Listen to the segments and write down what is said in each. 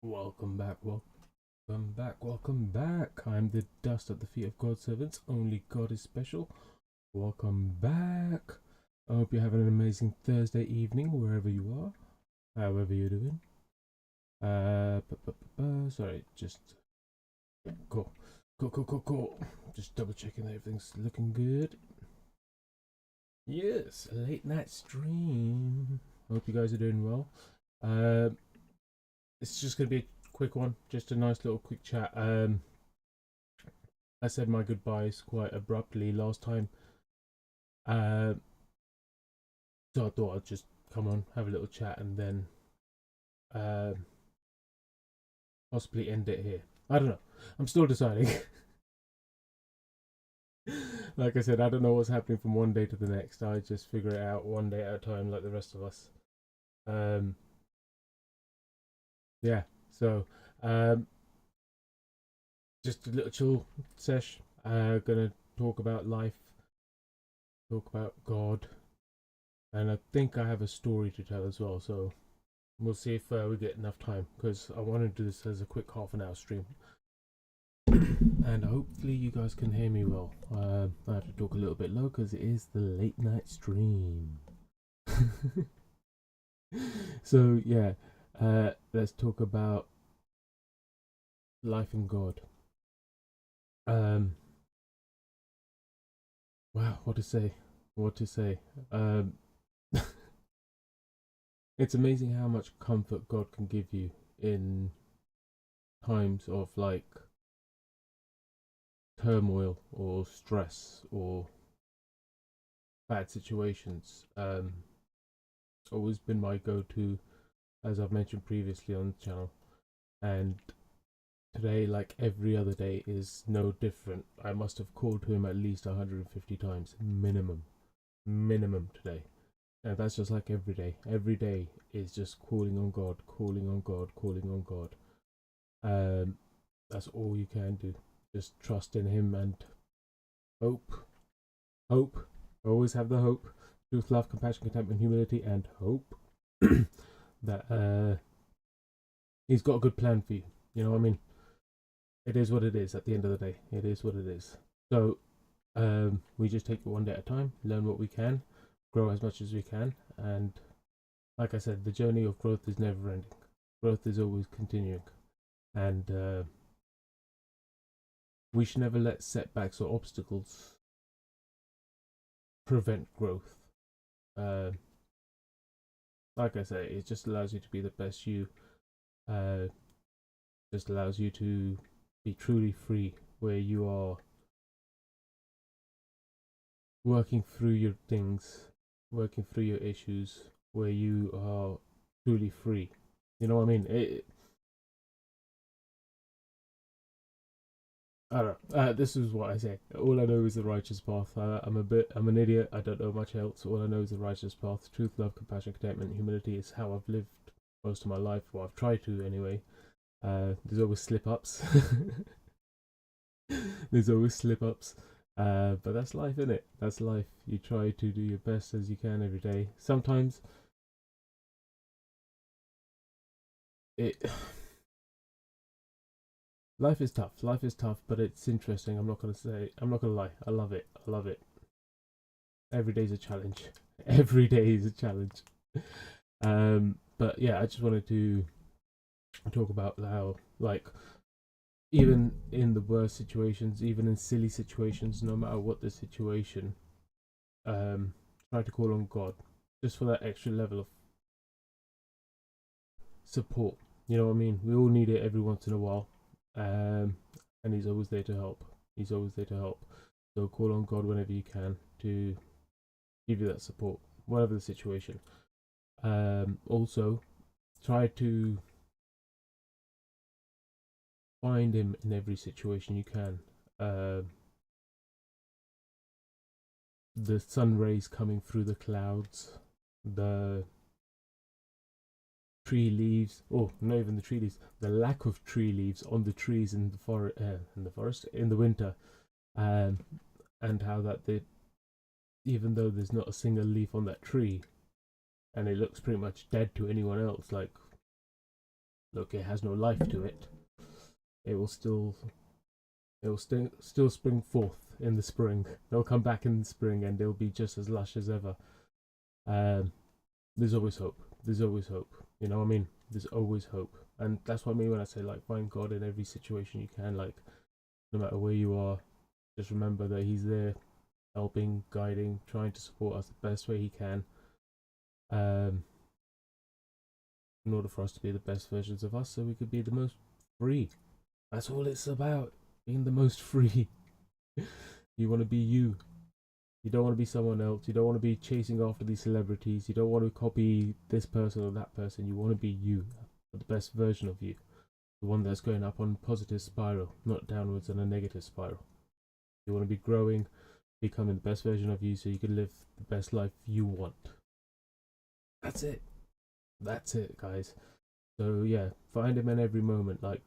Welcome back, welcome back. I'm the dust at the feet of God's servants. Only God is special. Welcome back. I hope you're having an amazing Thursday evening wherever you are, however you're doing. Sorry, just cool. Just double checking that everything's looking good. Yes, a late night stream. Hope you guys are doing well. It's just gonna be a quick one, just a nice little quick chat. I said my goodbyes quite abruptly last time, so I thought I'd just come on, have a little chat, and then possibly end it here. I don't know. I'm still deciding. Like I said, I don't know what's happening from one day to the next. I just figure it out one day at a time, like the rest of us. Yeah. So, just a little chill sesh. Gonna talk about life, talk about God, and I think I have a story to tell as well. So we'll see if we get enough time, because I want to do this as a quick half-an-hour stream. And hopefully you guys can hear me well. I have to talk a little bit low because it is the late night stream. So yeah, let's talk about life in God. Wow, what to say? It's amazing how much comfort God can give you in times of like turmoil or stress or bad situations. It's always been my go-to, as I've mentioned previously on the channel, and today, like every other day, is no different. I must have called to him at least 150 times minimum today. And that's just like every day. Every day is just calling on God. That's all you can do. Just trust in him and hope. Always have the hope. Truth, love, compassion, contentment, humility, and hope that he's got a good plan for you. You know what I mean? It is what it is at the end of the day. It is what it is. So we just take it one day at a time, learn what we can, grow as much as we can, and like I said, the journey of growth is never ending. Growth is always continuing, and we should never let setbacks or obstacles prevent growth. Like I say, it just allows you to be the best you. Just allows you to be truly free, where you are working through your things, working through your issues, where you are truly free. You know what I mean? I don't know. This is what I say. All I know is the righteous path. I'm an idiot. I don't know much else. All I know is the righteous path. Truth, love, compassion, contentment, humility is how I've lived most of my life. Well, I've tried to anyway. There's always slip ups. There's always slip ups. But that's life, isn't it? That's life. You try to do your best as you can every day. Sometimes it life is tough. Life is tough, but it's interesting. I'm not gonna lie. I love it. Every day's a challenge. Every day is a challenge. But yeah, I just wanted to talk about how, like, even in the worst situations, even in silly situations, no matter what the situation, try to call on God just for that extra level of support. You know what I mean? We all need it every once in a while, and he's always there to help. So call on God whenever you can to give you that support, whatever the situation. Also, try to find him in every situation you can. The sun rays coming through the clouds, the tree leaves, oh, not even the tree leaves, the lack of tree leaves on the trees in the forest in the winter, and how that even though there's not a single leaf on that tree, and it looks pretty much dead to anyone else, like look, it has no life to it. It will still spring forth in the spring. They'll come back in the spring and they'll be just as lush as ever. There's always hope. There's always hope. You know what I mean? There's always hope. And that's what I mean when I say, like, find God in every situation you can. Like, no matter where you are, just remember that He's there, helping, guiding, trying to support us the best way He can. In order for us to be the best versions of us, so we could be the most free. That's all it's about. Being the most free. You want to be you. You don't want to be someone else. You don't want to be chasing after these celebrities. You don't want to copy this person or that person. You want to be you, the best version of you. The one that's going up on a positive spiral, not downwards on a negative spiral. You want to be growing, becoming the best version of you so you can live the best life you want. That's it. That's it, guys. So yeah, find Him in every moment. Like,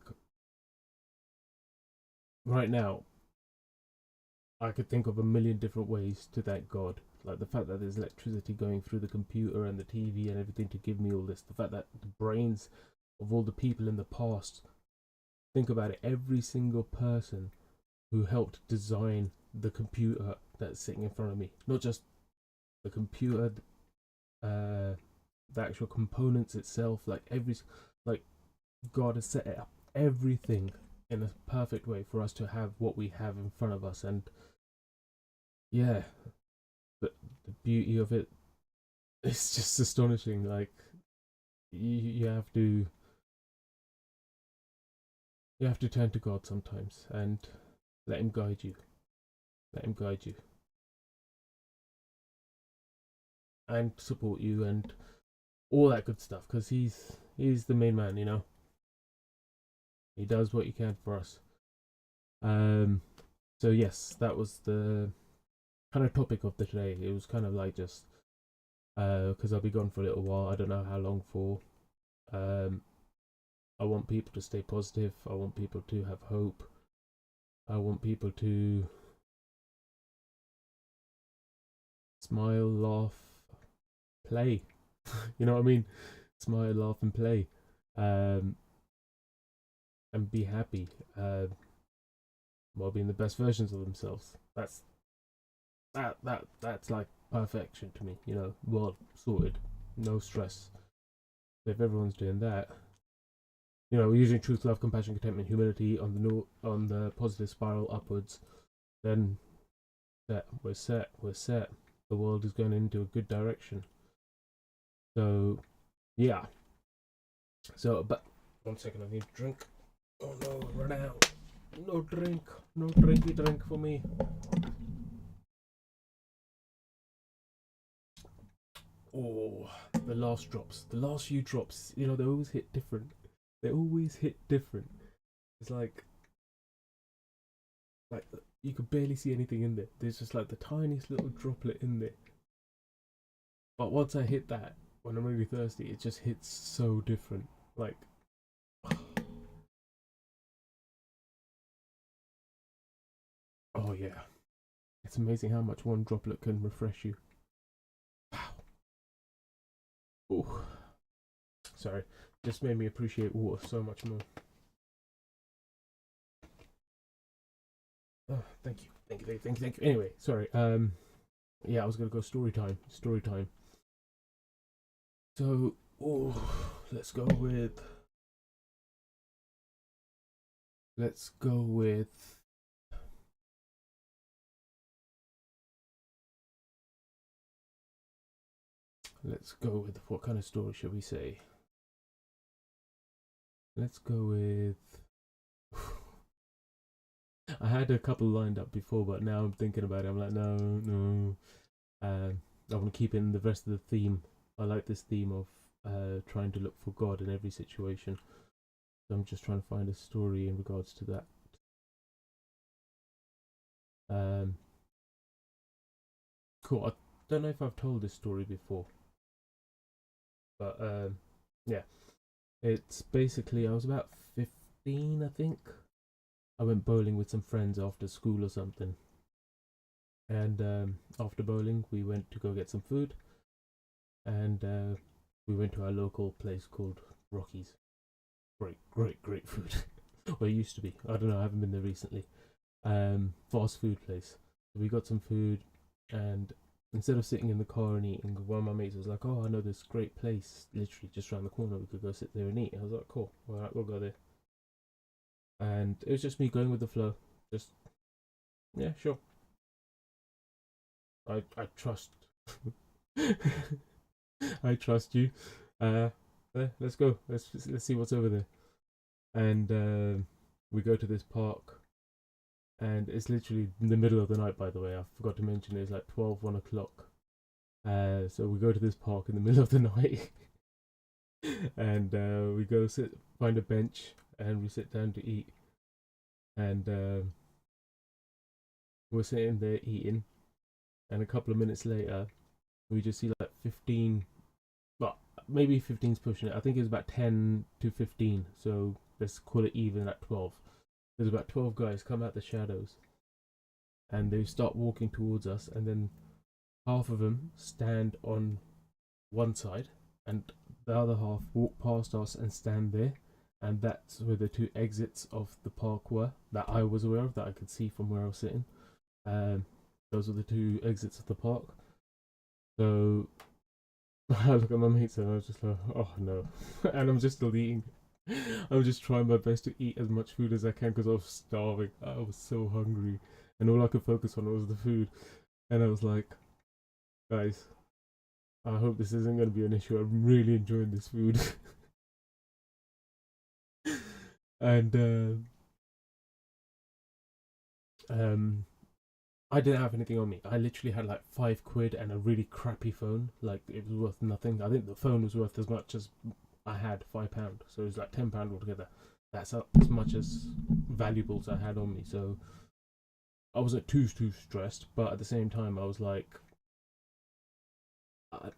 right now, I could think of a million different ways to thank God. Like the fact that there's electricity going through the computer and the TV and everything to give me all this. The fact that the brains of all the people in the past, think about it, every single person who helped design the computer that's sitting in front of me. Not just the computer, the actual components itself, like God has set it up, everything in a perfect way for us to have what we have in front of us. And yeah, the beauty of it is just astonishing. Like, you have to turn to God sometimes and let Him guide you. Let Him guide you and support you and all that good stuff, because he's the main man, you know. He does what He can for us. So yes, that was the kind of topic of the today. It was kind of like just because I'll be gone for a little while. I don't know how long for. I want people to stay positive. I want people to have hope. I want people to smile, laugh, play. You know what I mean? Smile, laugh, and play, and be happy, while being the best versions of themselves. That's like perfection to me. You know, world sorted, no stress. So if everyone's doing that, you know, using truth, love, compassion, contentment, humility on the positive spiral upwards, then we're set. The world is going into a good direction. So yeah. So, but 1 second, I need a drink. Oh no, run out. No drinky drink for me. Oh, the last few drops, you know, they always hit different. It's like you could barely see anything in there. There's just like the tiniest little droplet in there. But once I hit that, when I'm really thirsty, it just hits so different. Like, oh yeah, it's amazing how much one droplet can refresh you. Wow. Oh, sorry, just made me appreciate water so much more. Oh, thank you. Anyway, sorry. Yeah, I was gonna go story time. So, let's go with. Let's go with what kind of story should we say? Let's go with. I had a couple lined up before, but now I'm thinking about it. I'm like, no. I want to keep in the rest of the theme. I like this theme of trying to look for God in every situation. So I'm just trying to find a story in regards to that. Cool. I don't know if I've told this story before, but yeah, it's basically I was about 15, I think. I went bowling with some friends after school or something, and after bowling we went to go get some food, and we went to our local place called Rocky's. great food. Well, it used to be. I don't know. I haven't been there recently. Fast food place. So we got some food, and instead of sitting in the car and eating, one of my mates was like, "Oh, I know this great place, literally just around the corner. We could go sit there and eat." I was like, "Cool. All right, we'll go there." And it was just me going with the flow. Just yeah, sure. I trust. I trust you. Let's go. Let's see what's over there. And we go to this park, and it's literally in the middle of the night. By the way, I forgot to mention it's like 12, 1 o'clock. So we go to this park in the middle of the night, and we go find a bench, and we sit down to eat. And we're sitting there eating, and a couple of minutes later, we just see like 15, well, maybe 15's pushing it. I think it was about 10 to 15. So let's call it even at 12. There's about 12 guys come out the shadows, and they start walking towards us, and then half of them stand on one side, and the other half walk past us and stand there. And that's where the two exits of the park were that I was aware of, that I could see from where I was sitting. Those are the two exits of the park. So I look at my mates and I was just like, oh no. And I'm just still eating. I'm just trying my best to eat as much food as I can because I was starving. I was so hungry. And all I could focus on was the food. And I was like, guys, I hope this isn't going to be an issue. I'm really enjoying this food. And I didn't have anything on me. I literally had like £5 and a really crappy phone. Like it was worth nothing. I think the phone was worth as much as I had £5, so it was like £10 altogether. That's as much as valuables I had on me. So I wasn't too stressed, but at the same time I was like, I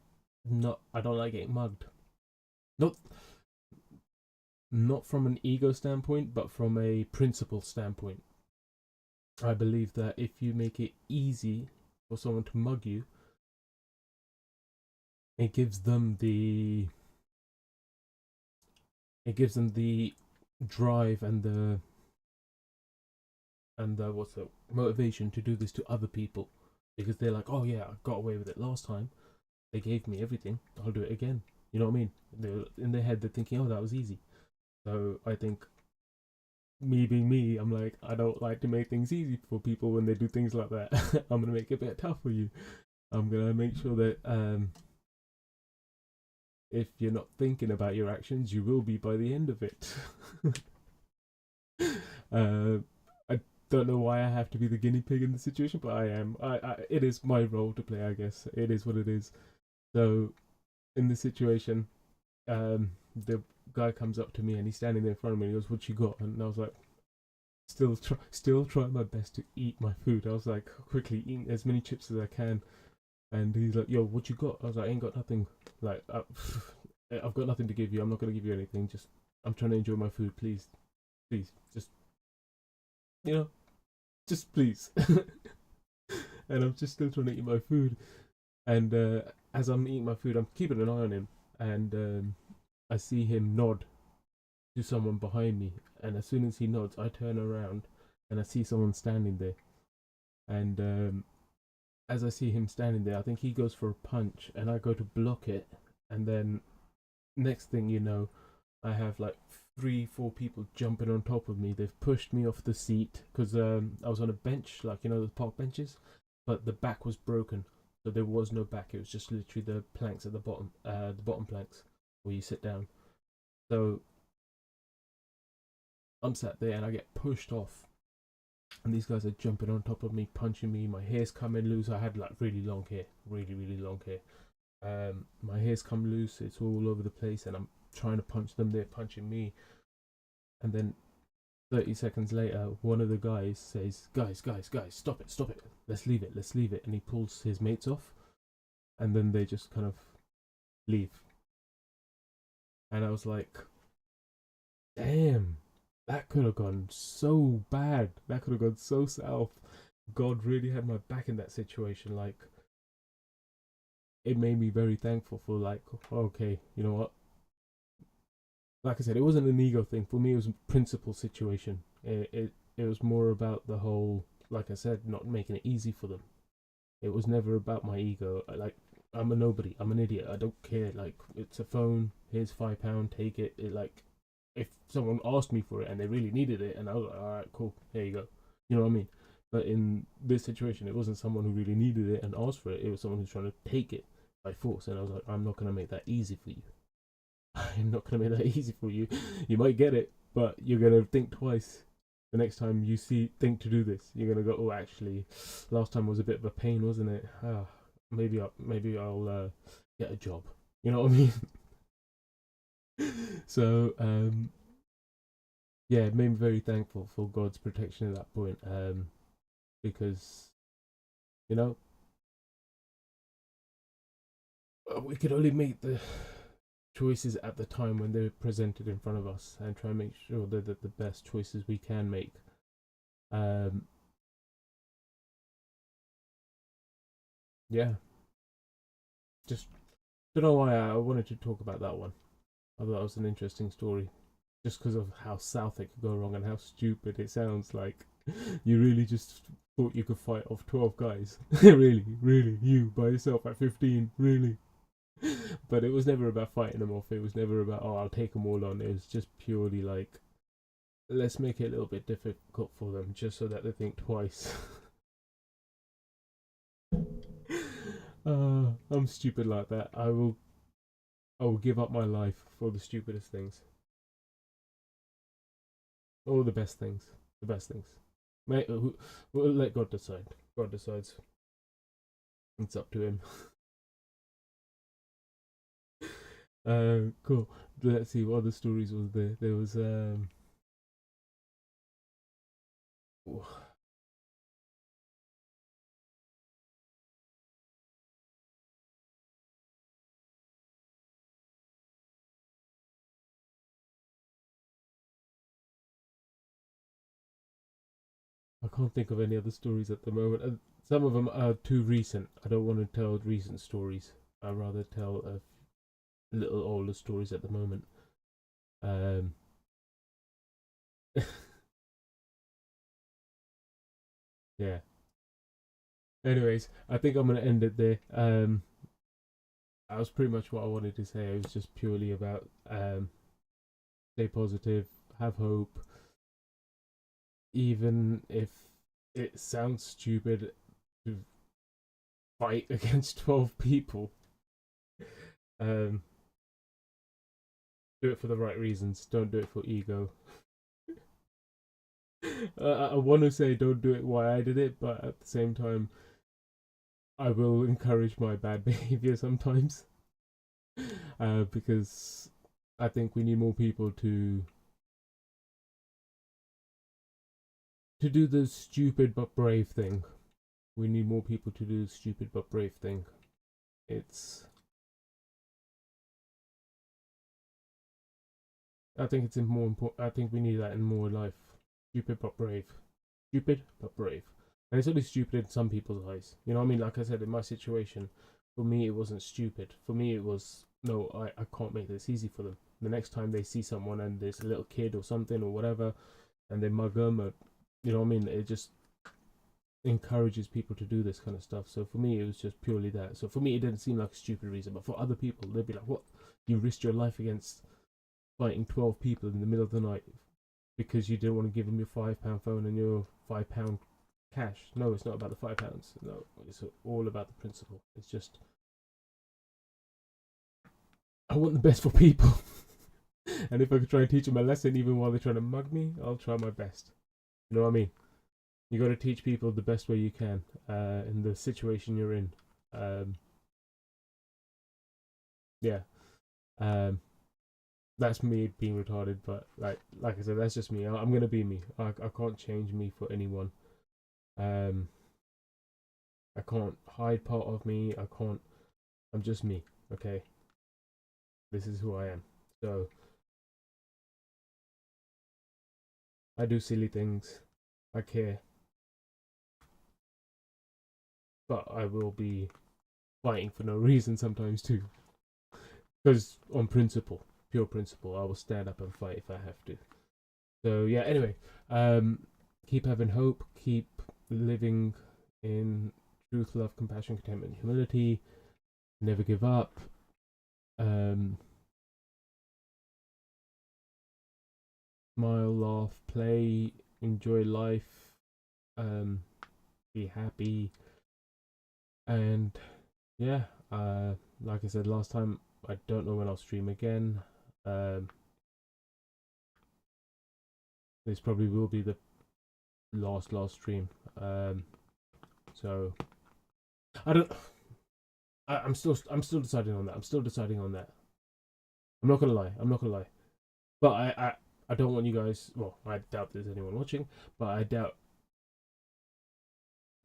don't like getting mugged. Not not from an ego standpoint, but from a principle standpoint. I believe that if you make it easy for someone to mug you, it gives them the drive and the what's the motivation to do this to other people, because they're like, oh yeah, I got away with it last time. They gave me everything. I'll do it again. You know what I mean? They're in their head. They're thinking, oh, that was easy. So I think, me being me, I'm like, I don't like to make things easy for people when they do things like that. I'm gonna make it a bit tough for you. I'm gonna make sure that if you're not thinking about your actions, you will be by the end of it. I don't know why I have to be the guinea pig in the situation, but I am. It is my role to play, I guess. It is what it is. So, in this situation, the guy comes up to me and he's standing there in front of me. And he goes, "What you got?" And I was like, still trying my best to eat my food. I was like, quickly eating as many chips as I can. And he's like, "Yo, what you got?" I was like, "I ain't got nothing. Like, I've got nothing to give you. I'm not gonna give you anything. Just, I'm trying to enjoy my food. Please, please, just, you know, just please." And I'm just still trying to eat my food. And as I'm eating my food, I'm keeping an eye on him. And I see him nod to someone behind me. And as soon as he nods, I turn around and I see someone standing there. And as I see him standing there, I think he goes for a punch, and I go to block it. And then next thing you know, I have like 3, 4 people jumping on top of me. They've pushed me off the seat because I was on a bench, like you know the park benches, but the back was broken, so there was no back. It was just literally the planks at the bottom planks where you sit down. So I'm sat there and I get pushed off, and these guys are jumping on top of me, punching me. My hair's coming loose. I had like really long hair, really long hair. My hair's come loose. It's all over the place, and I'm trying to punch them. They're punching me, and then 30 seconds later, one of the guys says, "Guys, stop it. Let's leave it." And he pulls his mates off, and then they just kind of leave. And I was like, damn, that could have gone so bad. That could have gone so south. God really had my back in that situation. Like, it made me very thankful for, like, okay, you know what? like I said, it wasn't an ego thing. For me, it was a principle situation. It was more about the whole, like I said, not making it easy for them. It was never about my ego. Like, I'm a nobody. I'm an idiot. I don't care. Like, it's a phone. Here's £5. Take it. Like, if someone asked me for it and they really needed it, and I was like, all right, cool, here you go. You know what I mean? But in this situation, it wasn't someone who really needed it and asked for it. It was someone who's trying to take it by force, and I was like, I'm not gonna make that easy for you. I'm not gonna make that easy for you. You might get it, but you're gonna think twice the next time you think to do this. You're gonna go, oh, actually, last time was a bit of a pain, wasn't it? Maybe I'll get a job. You know what I mean? So yeah, it made me very thankful for God's protection at that point. Because you know we could only make the choices at the time when they're presented in front of us, and try and make sure that they're the best choices we can make. Um, yeah, just don't know why I wanted to talk about that one. I thought that was an interesting story, just because of how south it could go wrong and how stupid it sounds. Like you really just thought you could fight off 12 guys. Really, really, you by yourself at 15, really. But it was never about fighting them off. It was never about, oh, I'll take them all on. It was just purely like, let's make it a little bit difficult for them, just so that they think twice. I'm stupid like that. I will give up my life for the stupidest things, all the best things, the best things. Mate, we'll let God decide. God decides. It's up to him. Cool. Let's see what other stories was there. There was I can't think of any other stories at the moment. Some of them are too recent. I don't want to tell recent stories. I'd rather tell little older stories at the moment. Um, yeah. Anyways, I think I'm gonna end it there. That was pretty much what I wanted to say. It was just purely about stay positive, have hope, even if it sounds stupid to fight against 12 people. Um, do it for the right reasons. Don't do it for ego. I want to say don't do it why I did it, but at the same time, I will encourage my bad behavior sometimes. Because I think we need more people to do the stupid but brave thing. We need more people to do the stupid but brave thing. It's I think it's more important. I think we need that in more life. Stupid but brave. Stupid but brave. And it's only stupid in some people's eyes. You know what I mean? Like I said, in my situation, for me, it wasn't stupid. For me, it was, no, I can't make this easy for them. The next time they see someone and there's a little kid or something or whatever, and they mug them, or, you know what I mean? It just encourages people to do this kind of stuff. So for me, it was just purely that. So for me, it didn't seem like a stupid reason. But for other people, they'd be like, what? You risked your life against fighting 12 people in the middle of the night because you didn't want to give them your £5 phone and your £5 cash. No, it's not about the £5. No, it's all about the principle. It's just I want the best for people, and if I could try and teach them a lesson, even while they're trying to mug me, I'll try my best. You know what I mean? You got to teach people the best way you can in the situation you're in. Um, yeah. Um, that's me being retarded, but like I said, that's just me. I'm gonna be me. I can't change me for anyone. Um, I can't hide part of me. I can't. I'm just me. Okay, this is who I am. So I do silly things. I care, but I will be fighting for no reason sometimes too, because on principle. pure principle. I will stand up and fight if I have to. So yeah, anyway, keep having hope, keep living in truth, love, compassion, contentment, humility. Never give up. Smile, laugh, play, enjoy life, be happy, and yeah, like I said last time, I don't know when I'll stream again. This probably will be the last stream. So I don't. I'm still deciding on that. I'm still deciding on that. I'm not gonna lie. I'm not gonna lie. But I don't want you guys. Well, I doubt there's anyone watching. But I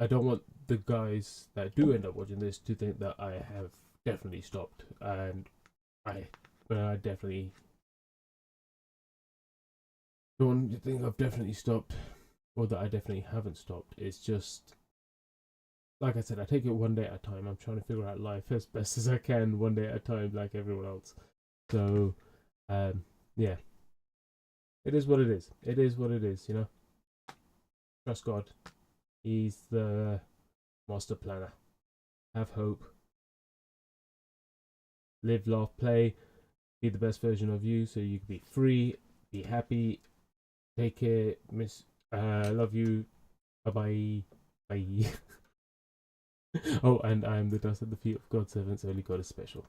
don't want the guys that do end up watching this to think that I have definitely stopped, and I definitely don't want you to think I've definitely stopped, or that I definitely haven't stopped. It's just, like I said, I take it one day at a time. I'm trying to figure out life as best as I can, one day at a time, like everyone else. So, yeah, it is what it is. It is what it is. You know, trust God. He's the master planner. Have hope. Live, laugh, play. Be the best version of you, so you can be free, be happy. Take care, miss. Love you. Bye bye. Bye. Oh, and I am the dust at the feet of God's servants. Only God is special.